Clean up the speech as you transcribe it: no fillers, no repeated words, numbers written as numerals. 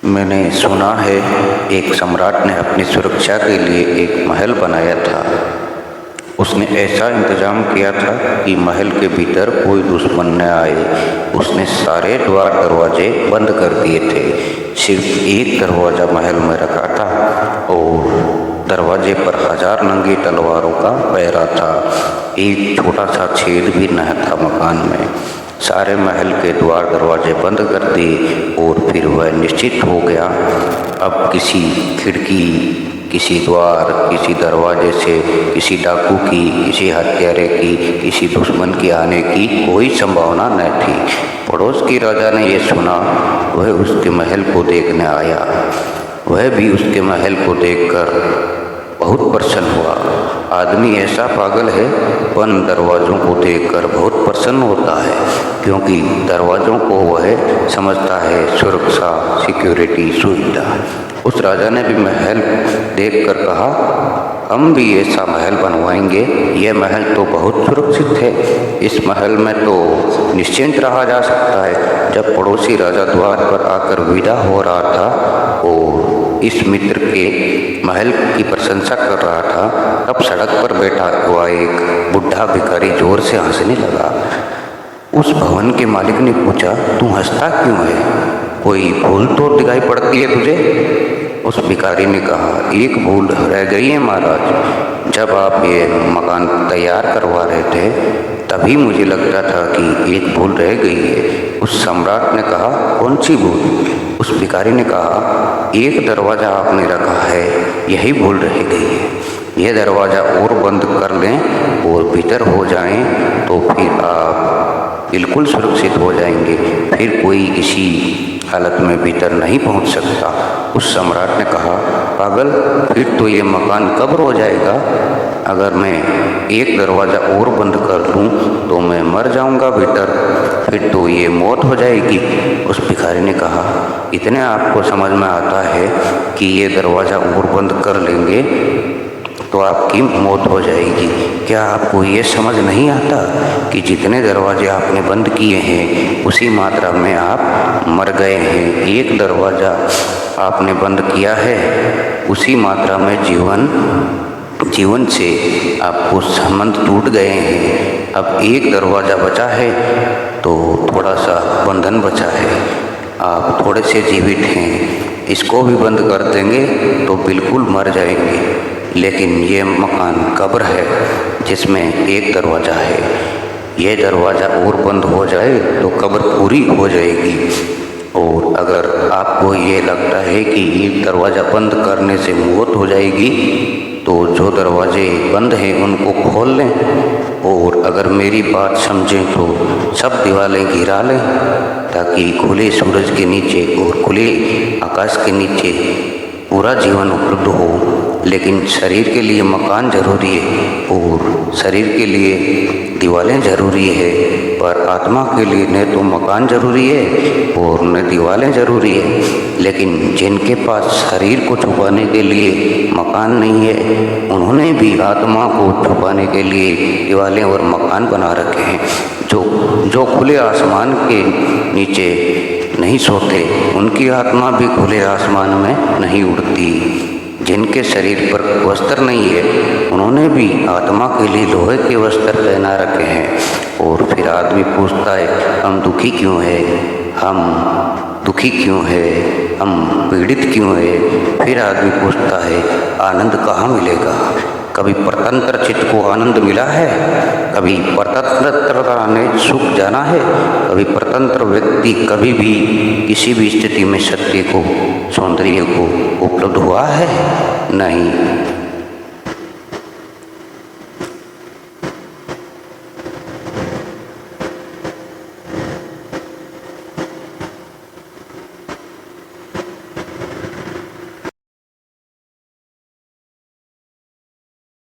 मैंने सुना है एक सम्राट ने अपनी सुरक्षा के लिए एक महल बनाया था। उसने ऐसा इंतजाम किया था कि महल के भीतर कोई दुश्मन न आए। उसने सारे द्वार दरवाजे बंद कर दिए थे। सिर्फ एक दरवाज़ा महल में रखा था और दरवाजे पर 1000 नंगी तलवारों का पहरा था। एक छोटा सा छेद भी न था मकान में। सारे महल के द्वार दरवाजे बंद कर दिए और फिर वह निश्चित हो गया, अब किसी खिड़की, किसी द्वार, किसी दरवाजे से किसी डाकू की, किसी हत्यारे की, किसी दुश्मन के आने की कोई संभावना न थी। पड़ोस की राजा ने यह सुना। वह उसके महल को देखने आया। वह भी उसके महल को देखकर बहुत प्रसन्न हुआ। आदमी ऐसा पागल है, बंद दरवाज़ों को देखकर बहुत प्रसन्न होता है, क्योंकि दरवाज़ों को वह समझता है सुरक्षा, सिक्योरिटी, सुविधा। उस राजा ने भी महल देखकर कहा, हम भी ऐसा महल बनवाएंगे। यह महल तो बहुत सुरक्षित है। इस महल में तो निश्चिंत रहा जा सकता है। जब पड़ोसी राजा द्वार पर आकर विदा हो रहा था और इस मित्र के महल की प्रशंसा कर रहा था, तब सड़क पर बैठा हुआ एक बुढ़ा भिखारी जोर से हंसने लगा। उस भवन के मालिक ने पूछा, तू हंसता क्यों है? कोई भूल तो दिखाई पड़ती है तुझे? उस भिखारी ने कहा, एक भूल रह गई है महाराज। जब आप ये मकान तैयार करवा रहे थे, तभी मुझे लगता था कि एक भूल रह गई है। उस सम्राट ने कहा, कौन सी भूल? उस भिखारी ने कहा, एक दरवाज़ा आपने रखा है, यही भूल रह गई है। यह दरवाज़ा और बंद कर लें और भीतर हो जाएं तो फिर आप बिल्कुल सुरक्षित हो जाएंगे। फिर कोई किसी हालत में भीतर नहीं पहुंच सकता। उस सम्राट ने कहा, पागल, फिर तो ये मकान कब्र हो जाएगा। अगर मैं एक दरवाज़ा और बंद कर दूं तो मैं मर जाऊंगा भीतर, फिर तो ये मौत हो जाएगी। उस भिखारी ने कहा, इतने आपको समझ में आता है कि ये दरवाज़ा और बंद कर लेंगे तो आपकी मौत हो जाएगी। क्या आपको ये समझ नहीं आता कि जितने दरवाजे आपने बंद किए हैं उसी मात्रा में आप मर गए हैं? एक दरवाज़ा आपने बंद किया है, उसी मात्रा में जीवन से आपको संबंध टूट गए हैं। अब एक दरवाज़ा बचा है तो थोड़ा सा बंधन बचा है। आप थोड़े से जीवित हैं, इसको भी बंद कर देंगे तो बिल्कुल मर जाएंगे। लेकिन ये मकान कब्र है जिसमें एक दरवाज़ा है। ये दरवाज़ा और बंद हो जाए तो कब्र पूरी हो जाएगी। और अगर आपको ये लगता है कि एक दरवाज़ा बंद करने से मौत हो जाएगी तो जो दरवाजे बंद हैं उनको खोल लें, और अगर मेरी बात समझें तो सब दीवारें गिरा लें, ताकि खुले सूरज के नीचे और खुले आकाश के नीचे पूरा जीवन उपलब्ध हो। लेकिन शरीर के लिए मकान जरूरी है और शरीर के लिए दीवारें जरूरी है, पर आत्मा के लिए न तो मकान जरूरी है और न दीवारें जरूरी है। लेकिन जिनके पास शरीर को छुपाने के लिए मकान नहीं है, उन्होंने भी आत्मा को छुपाने के लिए दीवारें और मकान बना रखे हैं। जो खुले आसमान के नीचे नहीं सोते, उनकी आत्मा भी खुले आसमान में नहीं उड़ती। जिनके शरीर पर वस्त्र नहीं है, उन्होंने भी आत्मा के लिए लोहे के वस्त्र पहना रखे हैं। और फिर आदमी पूछता है, हम दुखी क्यों है? हम दुखी क्यों है? हम पीड़ित क्यों है? फिर आदमी पूछता है, आनंद कहाँ मिलेगा? कभी परतंत्र चित्त को आनंद मिला है? कभी परतंत्रता ने सुख जाना है? कभी परतंत्र व्यक्ति कभी भी किसी भी स्थिति में सत्य को, सौंदर्य को उपलब्ध हुआ है? नहीं।